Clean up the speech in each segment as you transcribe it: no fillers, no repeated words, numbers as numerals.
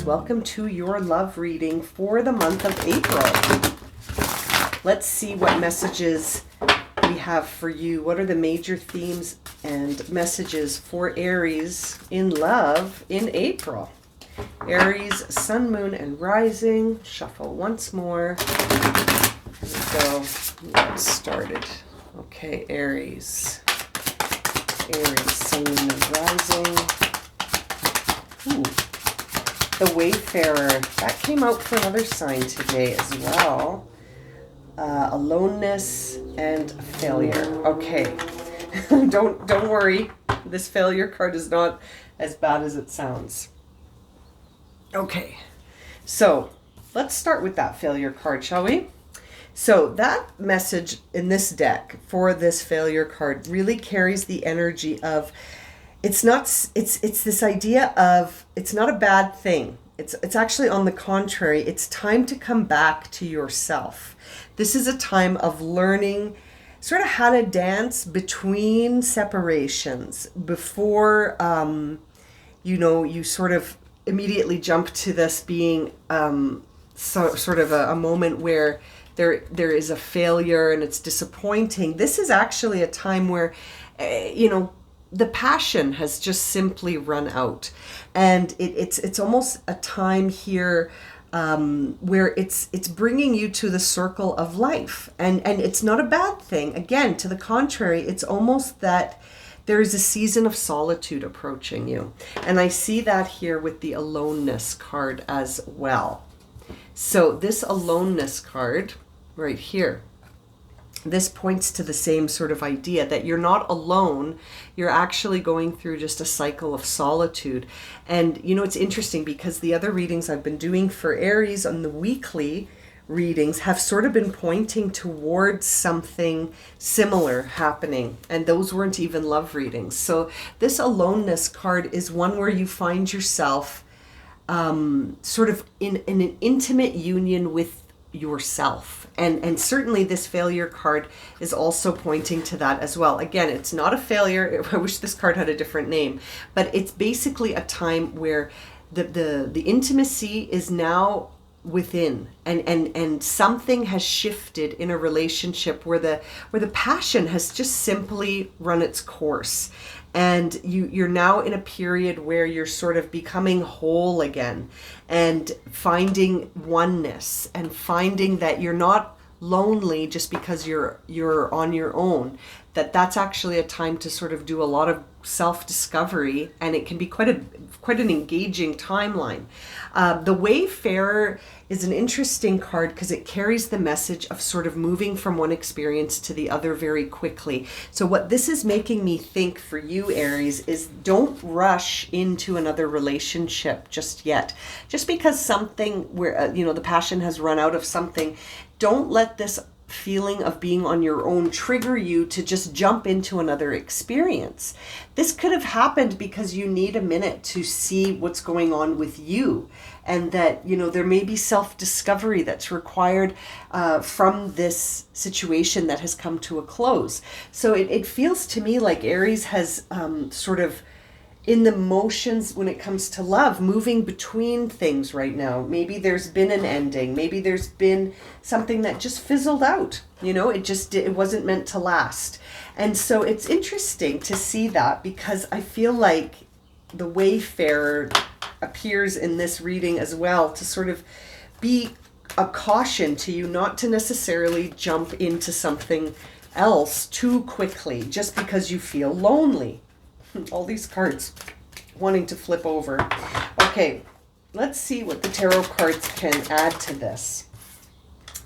Aries, welcome to your love reading for the month of April. Let's see what messages we have for you. What are the major themes and messages for Aries in love in April? Aries, sun, moon, and rising. Shuffle once more. Here we go. Let's start it. Okay, Aries. Aries, sun, moon, and rising. Ooh. The Wayfarer. That came out for another sign today as well. Aloneness and failure. Okay. Don't worry. This failure card is not as bad as it sounds. Okay. So let's start with that failure card, shall we? So that message in this deck for this failure card really carries the energy of it's this idea of it's not a bad thing. It's actually on the contrary. It's time to come back to yourself. This is a time of learning sort of how to dance between separations before, you sort of immediately jump to this being sort of a moment where there is a failure and it's disappointing. This is actually a time where, the passion has just simply run out, and it's almost a time here where it's bringing you to the circle of life, and it's not a bad thing. Again, to the contrary, it's almost that there is a season of solitude approaching you, and I see that here with the aloneness card as well. So this aloneness card right here, this points to the same sort of idea that you're not alone. You're actually going through just a cycle of solitude. And, it's interesting because the other readings I've been doing for Aries on the weekly readings have sort of been pointing towards something similar happening. And those weren't even love readings. So this aloneness card is one where you find yourself sort of in an intimate union with yourself. And certainly this failure card is also pointing to that as well. Again, it's not a failure. I wish this card had a different name, but it's basically a time where the intimacy is now within, and something has shifted in a relationship where the passion has just simply run its course. And you're now in a period where you're sort of becoming whole again and finding oneness and finding that you're not lonely just because you're on your own. That's actually a time to sort of do a lot of self-discovery, and it can be quite an engaging timeline. The Wayfarer is an interesting card because it carries the message of sort of moving from one experience to the other very quickly. So what this is making me think for you, Aries, is don't rush into another relationship just yet. Just because something where the passion has run out of something, don't let this feeling of being on your own trigger you to just jump into another experience. This could have happened because you need a minute to see what's going on with you, and that there may be self-discovery that's required from this situation that has come to a close. So it feels to me like Aries has sort of in the motions when it comes to love, moving between things right now. Maybe there's been an ending. Maybe there's been something that just fizzled out. It wasn't meant to last. And so it's interesting to see that, because I feel like the Wayfarer appears in this reading as well to sort of be a caution to you not to necessarily jump into something else too quickly just because you feel lonely. All these cards wanting to flip over. Okay, let's see what the tarot cards can add to this.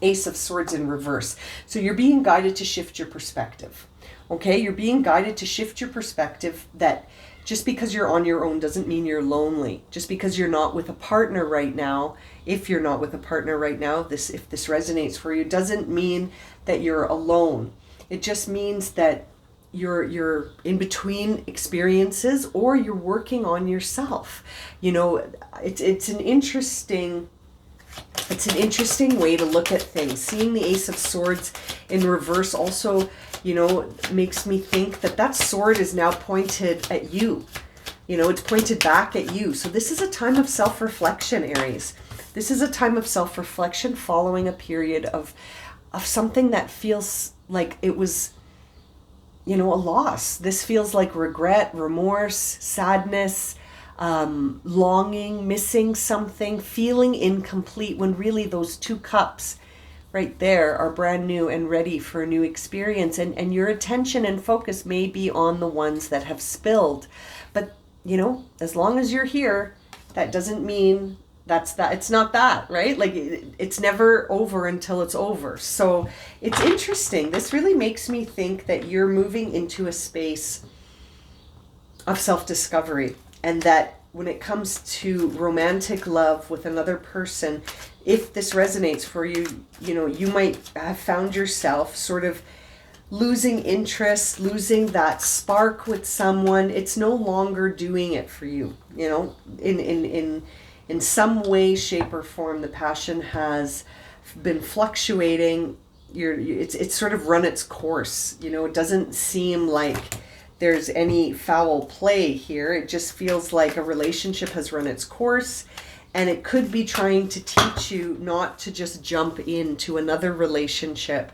Ace of Swords in reverse. So you're being guided to shift your perspective. Okay, you're being guided to shift your perspective that just because you're on your own doesn't mean you're lonely. Just because you're not with a partner right now, if you're not with a partner right now, if this resonates for you, doesn't mean that you're alone. It just means that you're in between experiences, or you're working on yourself. It's an interesting way to look at things. Seeing the Ace of Swords in reverse also, makes me think that sword is now pointed at you. It's pointed back at you. So this is a time of self-reflection, Aries. This is a time of self-reflection following a period of something that feels like it was, a loss. This feels like regret, remorse, sadness, longing, missing something, feeling incomplete, when really those 2 cups right there are brand new and ready for a new experience. And your attention and focus may be on the ones that have spilled. But, as long as you're here, that doesn't mean that's that. It's not that, right? Like it's never over until it's over. So it's interesting. This really makes me think that you're moving into a space of self-discovery, and that when it comes to romantic love with another person, if this resonates for you, you might have found yourself sort of losing interest, losing that spark with someone. It's no longer doing it for you, in some way, shape, or form. The passion has been fluctuating. It's sort of run its course. It doesn't seem like there's any foul play here. It just feels like a relationship has run its course, and it could be trying to teach you not to just jump into another relationship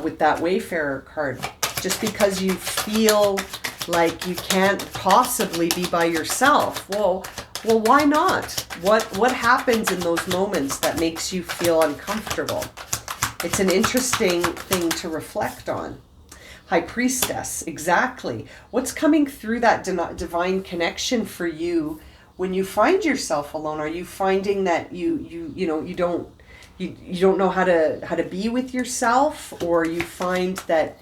with that Wayfarer card, just because you feel like you can't possibly be by yourself. Well, why not? What happens in those moments that makes you feel uncomfortable? It's an interesting thing to reflect on. High Priestess, exactly. What's coming through that divine connection for you when you find yourself alone? Are you finding that you don't know how to be with yourself, or you find that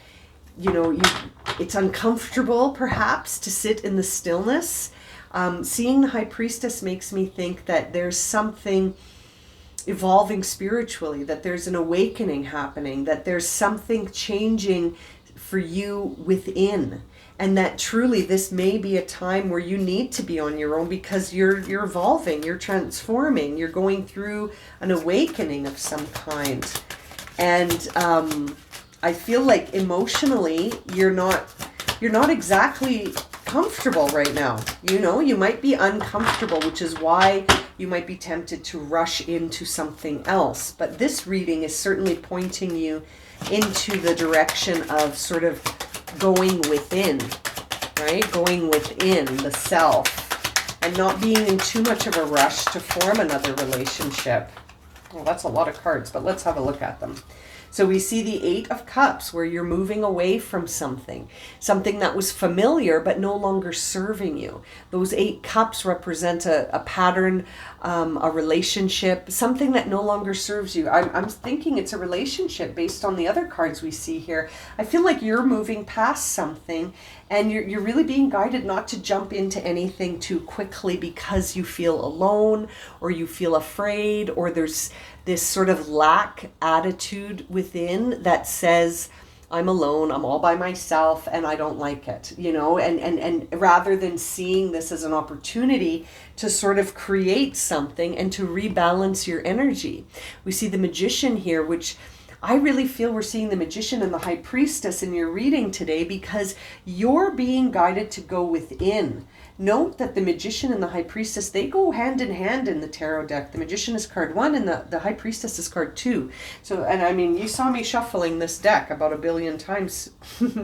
it's uncomfortable perhaps to sit in the stillness? Seeing the High Priestess makes me think that there's something evolving spiritually, that there's an awakening happening, that there's something changing for you within, and that truly this may be a time where you need to be on your own, because you're evolving, you're transforming, you're going through an awakening of some kind. And I feel like emotionally you're not exactly comfortable right now. You might be uncomfortable, which is why you might be tempted to rush into something else. But this reading is certainly pointing you into the direction of sort of going within, right? Going within the self, and not being in too much of a rush to form another relationship. Well, that's a lot of cards, but let's have a look at them. So we see the 8 of Cups, where you're moving away from something that was familiar but no longer serving you. Those 8 cups represent a pattern, a relationship, something that no longer serves you. I'm thinking it's a relationship based on the other cards we see here. I feel like you're moving past something, and you're really being guided not to jump into anything too quickly, because you feel alone, or you feel afraid, or there's this sort of lack attitude within that says, I'm alone, I'm all by myself, and I don't like it, and rather than seeing this as an opportunity to sort of create something and to rebalance your energy. We see the Magician here, which I really feel we're seeing the Magician and the High Priestess in your reading today, because you're being guided to go within. Note that the Magician and the High Priestess, they go hand in hand in the tarot deck. The Magician is card 1 and the High Priestess is card 2. So, and I mean, you saw me shuffling this deck about 1 billion times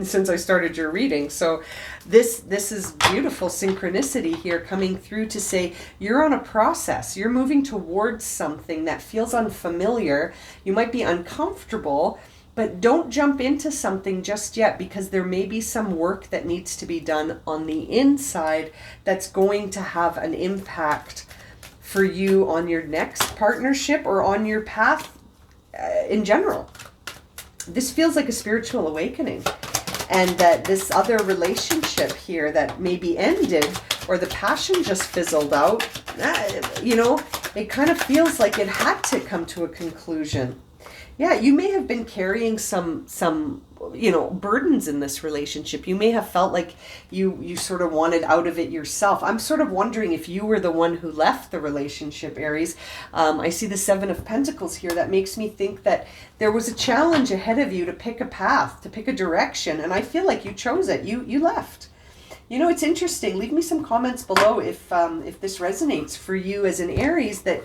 since I started your reading. So this is beautiful synchronicity here coming through to say you're on a process. You're moving towards something that feels unfamiliar. You might be uncomfortable, but don't jump into something just yet, because there may be some work that needs to be done on the inside that's going to have an impact for you on your next partnership or on your path in general. This feels like a spiritual awakening, and that this other relationship here that maybe ended, or the passion just fizzled out, it kind of feels like it had to come to a conclusion. Yeah, you may have been carrying some burdens in this relationship. You may have felt like you sort of wanted out of it yourself. I'm sort of wondering if you were the one who left the relationship, Aries. I see the 7 of Pentacles here. That makes me think that there was a challenge ahead of you to pick a path, to pick a direction, and I feel like you chose it. You left. You know, it's interesting. Leave me some comments below if this resonates for you as an Aries, that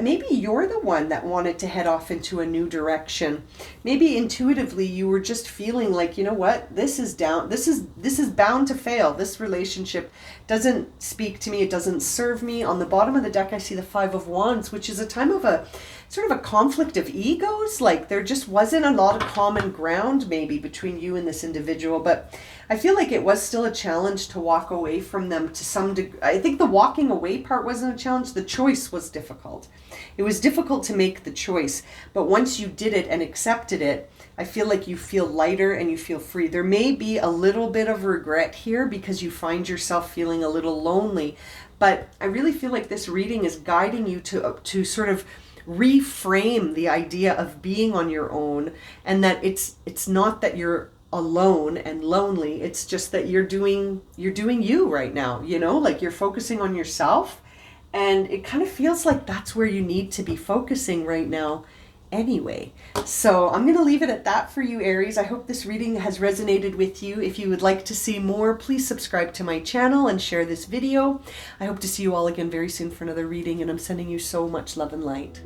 maybe you're the one that wanted to head off into a new direction. Maybe intuitively you were just feeling like, you know what, this is down. This is bound to fail. This relationship doesn't speak to me. It doesn't serve me. On the bottom of the deck, I see the Five of Wands, which is a time of a sort of a conflict of egos. Like there just wasn't a lot of common ground maybe between you and this individual, but I feel like it was still a challenge to walk away from them to some degree. I think the walking away part wasn't a challenge. The choice was difficult. It was difficult to make the choice, but once you did it and accepted it, I feel like you feel lighter and you feel free. There may be a little bit of regret here because you find yourself feeling a little lonely, but I really feel like this reading is guiding you to sort of reframe the idea of being on your own, and that it's not that you're alone and lonely. It's just that you're doing you right now, you know, like you're focusing on yourself, and it kind of feels like that's where you need to be focusing right now anyway. So I'm going to leave it at that for you, Aries. I hope this reading has resonated with you. If you would like to see more, please subscribe to my channel and share this video. I hope to see you all again very soon for another reading, and I'm sending you so much love and light.